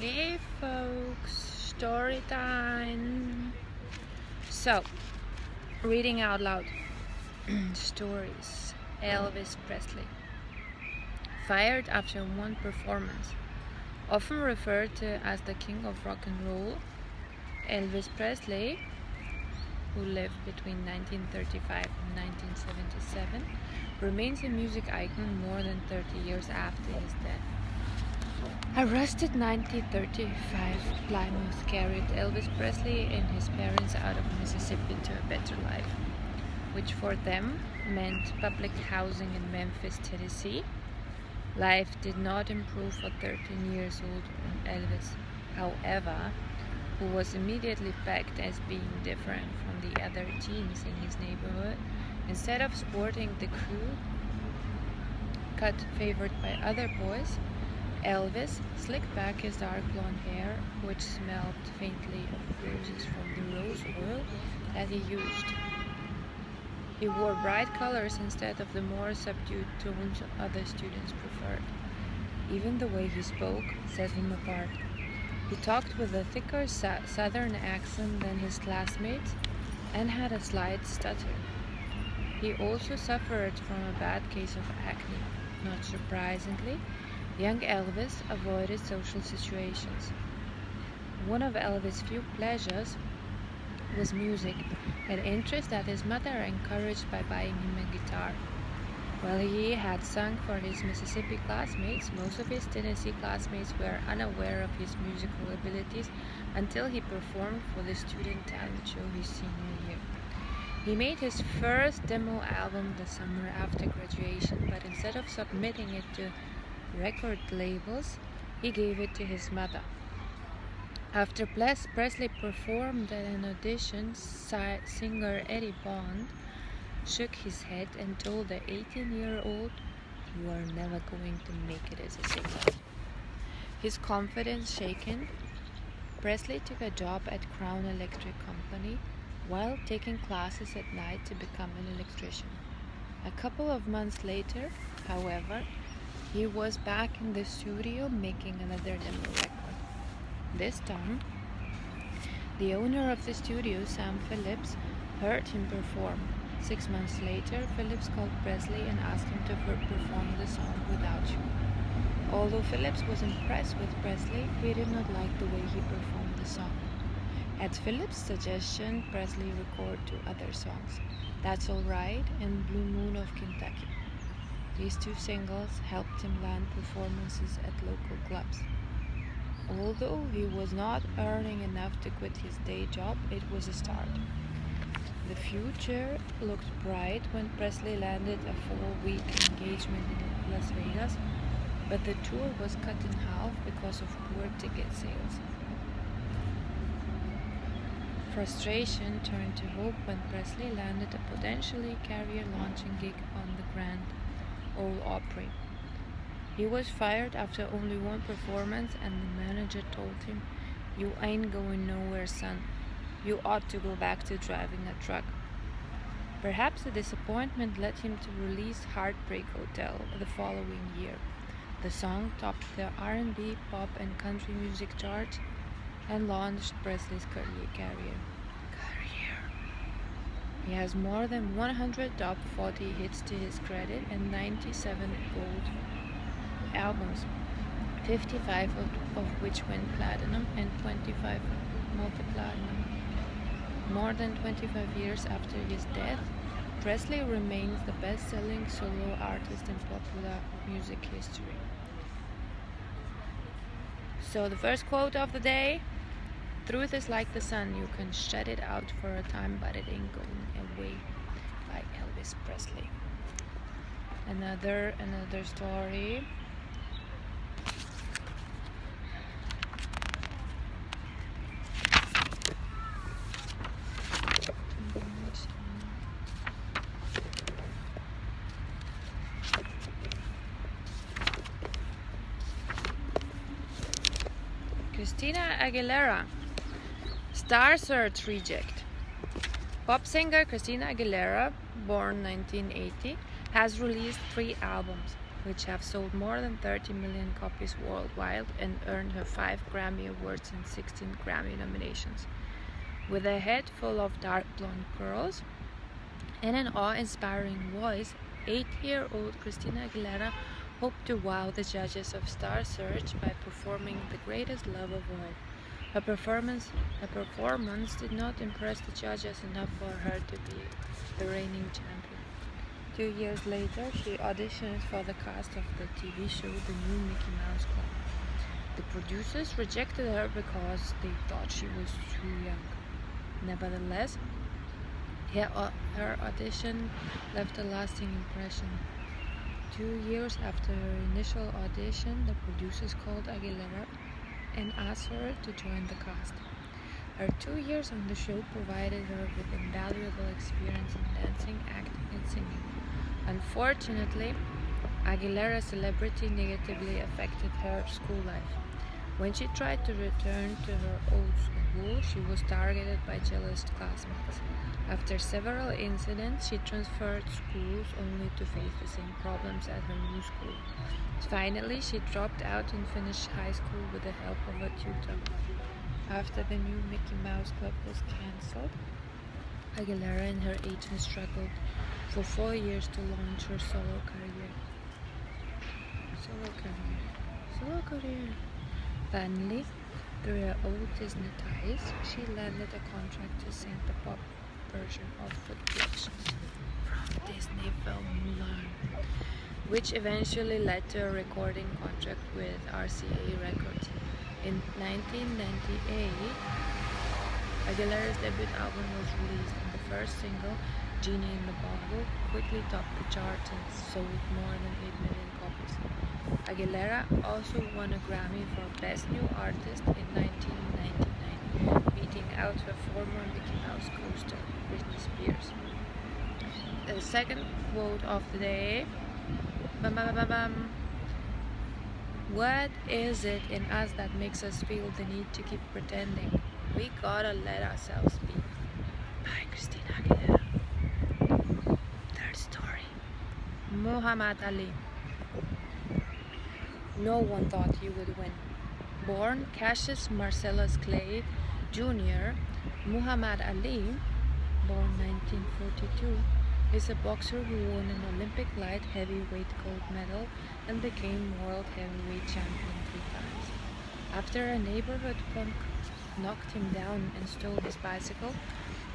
Hey folks, story time. So, reading out loud. Stories. Elvis Presley. Fired after one performance. Often referred to as the king of rock and roll, Elvis Presley, who lived between 1935 and 1977, remains a music icon more than 30 years after his death. Arrested 1935, Plymouth carried Elvis Presley and his parents out of Mississippi to a better life, which for them meant public housing in Memphis, Tennessee. Life did not improve for 13 years old Elvis, however, who was immediately pegged as being different from the other teens in his neighborhood. Instead of sporting the crew cut favored by other boys, Elvis slicked back his dark blonde hair, which smelled faintly of roses from the rose oil that he used. He wore bright colors instead of the more subdued tones other students preferred. Even the way he spoke set him apart. He talked with a thicker southern accent than his classmates and had a slight stutter. He also suffered from a bad case of acne. Not surprisingly, young Elvis avoided social situations. One of Elvis' few pleasures was music, an interest that his mother encouraged by buying him a guitar. While he had sung for his Mississippi classmates, most of his Tennessee classmates were unaware of his musical abilities until he performed for the student talent show his senior year. He made his first demo album the summer after graduation, but instead of submitting it to record labels, he gave it to his mother. After Presley performed at an audition, singer Eddie Bond shook his head and told the 18-year-old, "You are never going to make it as a singer." His confidence shaken, Presley took a job at Crown Electric Company while taking classes at night to become an electrician. A couple of months later, however, he was back in the studio making another demo record. This time, the owner of the studio, Sam Phillips, heard him perform. 6 months later, Phillips called Presley and asked him to perform the song Without You. Although Phillips was impressed with Presley, he did not like the way he performed the song. At Phillips' suggestion, Presley recorded 2 other songs, That's Alright and Blue Moon of Kentucky. These 2 singles helped him land performances at local clubs. Although he was not earning enough to quit his day job, it was a start. The future looked bright when Presley landed a 4-week engagement in Las Vegas, but the tour was cut in half because of poor ticket sales. Frustration turned to hope when Presley landed a potentially career-launching gig on the Grand Ole Opry. He was fired after only 1 performance, and the manager told him, "You ain't going nowhere, son. You ought to go back to driving a truck." Perhaps the disappointment led him to release Heartbreak Hotel the following year. The song topped the R&B, pop, and country music charts and launched Presley's career. He has more than 100 top 40 hits to his credit and 97 gold albums, 55 of which went platinum and 25 multi-platinum. More than 25 years after his death, Presley remains the best-selling solo artist in popular music history. So the first quote of the day: "Truth is like the sun, you can shut it out for a time, but it ain't going away," by Elvis Presley. Another story. Christina Aguilera, Star Search reject. Pop singer Christina Aguilera, born 1980, has released 3 albums. which have sold more than 30 million copies worldwide and earned her 5 Grammy Awards and 16 Grammy nominations. With a head full of dark blonde curls and an awe-inspiring voice, 8-year-old Christina Aguilera hoped to wow the judges of Star Search by performing The Greatest Love of All. Her performance did not impress the judges enough for her to be the reigning champion. 2 years later, she auditioned for the cast of the TV show The New Mickey Mouse Club. The producers rejected her because they thought she was too young. Nevertheless, her audition left a lasting impression. 2 years after her initial audition, the producers called Aguilera and asked her to join the cast. Her 2 years on the show provided her with invaluable experience in dancing, acting, and singing. Unfortunately, Aguilera's celebrity negatively affected her school life. When she tried to return to her old school, she was targeted by jealous classmates. After several incidents, she transferred schools only to face the same problems at her new school. Finally, she dropped out and finished high school with the help of a tutor. After the New Mickey Mouse Club was cancelled, Aguilera and her agent struggled for 4 years to launch her solo career. Finally, through her old Disney ties, she landed a contract to sing the pop version of Reflections from Disney film Mulan, which eventually led to a recording contract with RCA Records. In 1998, Aguilera's debut album was released, and the first single, Genie in the Bottle, quickly topped the charts and sold more than 8 million copies. Aguilera also won a Grammy for Best New Artist in 1999, beating out her former Mickey Mouse co-star, Britney Spears. The second quote of the day. What is it in us that makes us feel the need to keep pretending? We gotta let ourselves be. By Christina Aguilera. Third story. Muhammad Ali. No one thought he would win. Born Cassius Marcellus Clay Jr., Muhammad Ali, born 1942, is a boxer who won an Olympic light heavyweight gold medal and became world heavyweight champion 3 times. After a neighborhood punk knocked him down and stole his bicycle,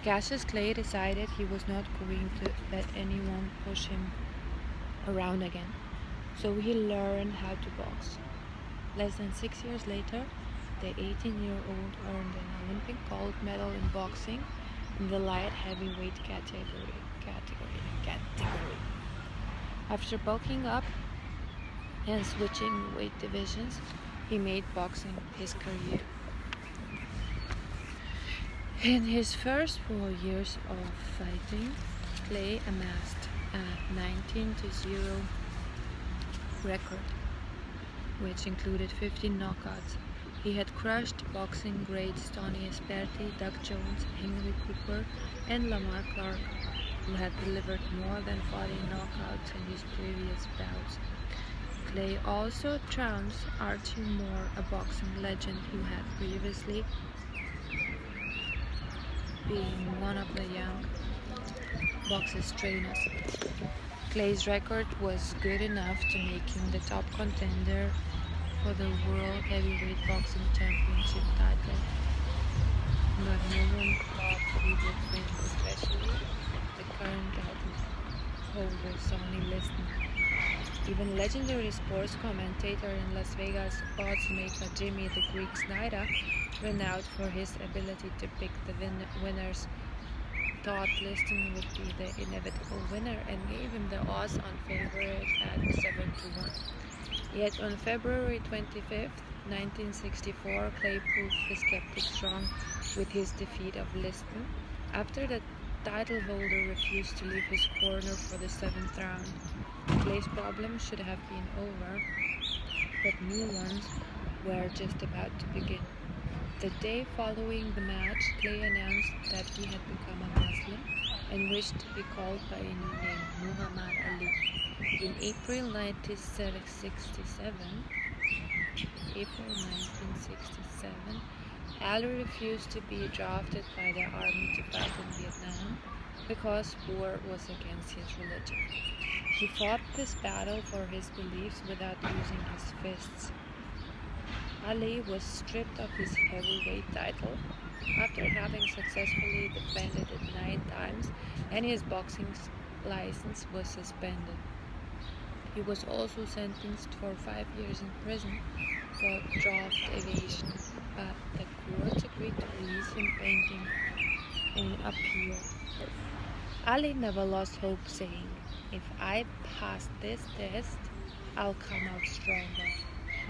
Cassius Clay decided he was not going to let anyone push him around again. So he learned how to box. Less than 6 years later, the 18-year-old earned an Olympic gold medal in boxing in the light heavyweight category. After bulking up and switching weight divisions, he made boxing his career. In his first 4 years of fighting, Clay amassed a 19-0 record, which included 15 knockouts. He had crushed boxing greats Tony Esperti, Doug Jones, Henry Cooper, and Lamar Clark, who had delivered more than 40 knockouts in his previous bouts. Clay also trounced Archie Moore, a boxing legend who had previously been one of the young boxer's trainers. Clay's record was good enough to make him the top contender for the World Heavyweight Boxing Championship title. But no one thought he would win, especially the current title holder, Sonny Liston. Even legendary sports commentator and Las Vegas oddsmaker Jimmy the Greek Snyder, renowned for his ability to pick the winners, thought Liston would be the inevitable winner and gave him the odds on favorite at 7-1. Yet on February 25, 1964, Clay proved the skeptics wrong with his defeat of Liston after the title holder refused to leave his corner for the 7th round. Clay's problems should have been over, but new ones were just about to begin. The day following the match, Clay announced that he had become a Muslim and wished to be called by a new name, Muhammad Ali. In April 1967, Ali refused to be drafted by the army to fight in Vietnam because war was against his religion. He fought this battle for his beliefs without using his fists. Ali was stripped of his heavyweight title after having successfully defended it 9 times, and his boxing license was suspended. He was also sentenced for 5 years in prison for draft evasion, but the court agreed to release him pending an appeal. Ali never lost hope, saying, "If I pass this test, I'll come out stronger."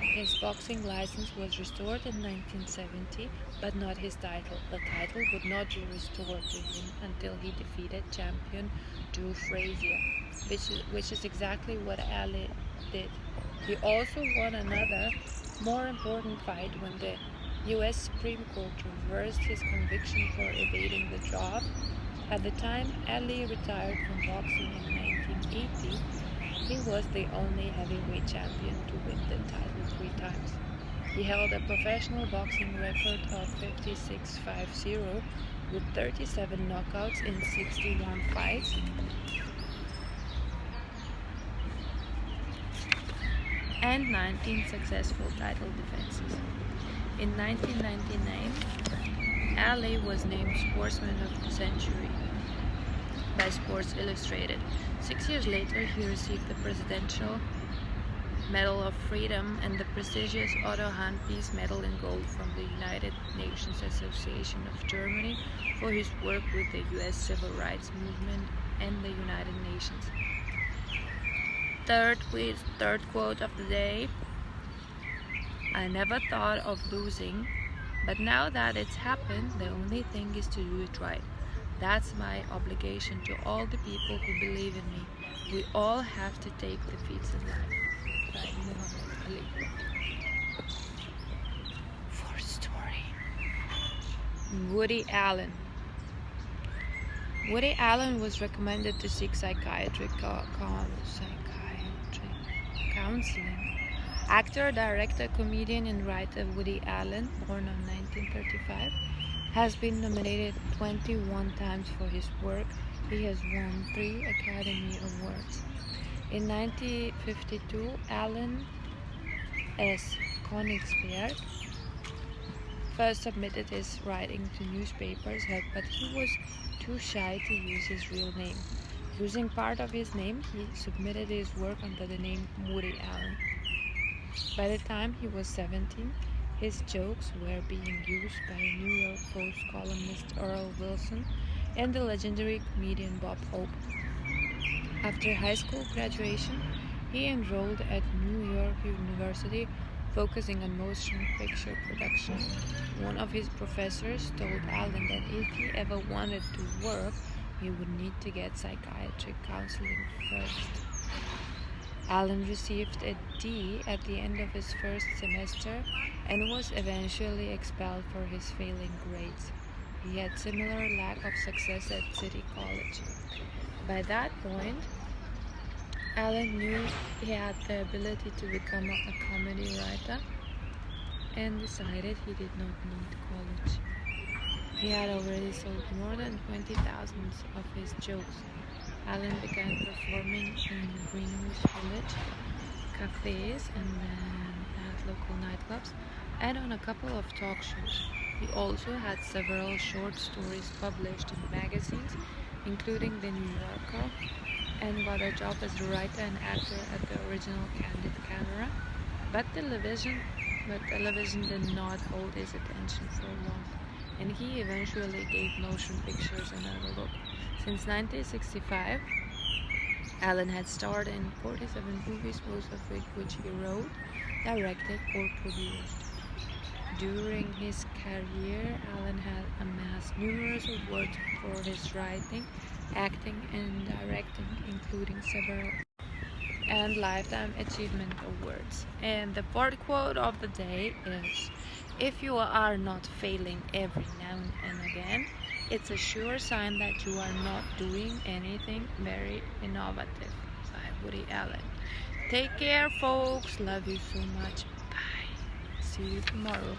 His boxing license was restored in 1970, but not his title. The title would not be restored to him until he defeated champion Joe Frazier, which is exactly what Ali did. He also won another, more important fight when the U.S. Supreme Court reversed his conviction for evading the draft. At the time Ali retired from boxing in 1980, he was the only heavyweight champion to win the title 3 times. He held a professional boxing record of 56-50 with 37 knockouts in 61 fights and 19 successful title defenses. In 1999, Ali was named Sportsman of the Century by Sports Illustrated. 6 years later, he received the Presidential Medal of Freedom and the prestigious Otto Hahn Peace Medal in Gold from the United Nations Association of Germany for his work with the U.S. Civil Rights Movement and the United Nations. Third quote of the day: "I never thought of losing, but now that it's happened, the only thing is to do it right. That's my obligation to all the people who believe in me. We all have to take defeats in life." By Muhammad Ali. Fourth story. Woody Allen. Woody Allen was recommended to seek psychiatric counseling. Actor, director, comedian, and writer Woody Allen, born in 1935, has been nominated 21 times for his work. He has won 3 Academy Awards. In 1952, Allen S. Königsberg first submitted his writing to newspapers, but he was too shy to use his real name. Using part of his name, he submitted his work under the name Woody Allen. By the time he was 17, his jokes were being used by New York Post columnist Earl Wilson and the legendary comedian Bob Hope. After high school graduation, he enrolled at New York University, focusing on motion picture production. One of his professors told Allen that if he ever wanted to work, he would need to get psychiatric counseling first. Allen received a D at the end of his first semester and was eventually expelled for his failing grades. He had similar lack of success at City College. By that point, Allen knew he had the ability to become a comedy writer and decided he did not need college. He had already sold more than 20,000 of his jokes. Allen began performing in Greenwich Village cafes and then at local nightclubs and on a couple of talk shows. He also had several short stories published in magazines, including The New Yorker, and got a job as a writer and actor at the original Candid Camera, but television did not hold his attention for long, and he eventually gave motion pictures another look. Since 1965, Allen had starred in 47 movies, most of which he wrote, directed, or produced. During his career, Allen had amassed numerous awards for his writing, acting, and directing, including several and Lifetime Achievement Awards. And the fourth quote of the day is, "If you are not failing every now and again, It's a sure sign that you are not doing anything very innovative. By Woody Allen. Take care, folks. Love you so much. Bye. See you tomorrow.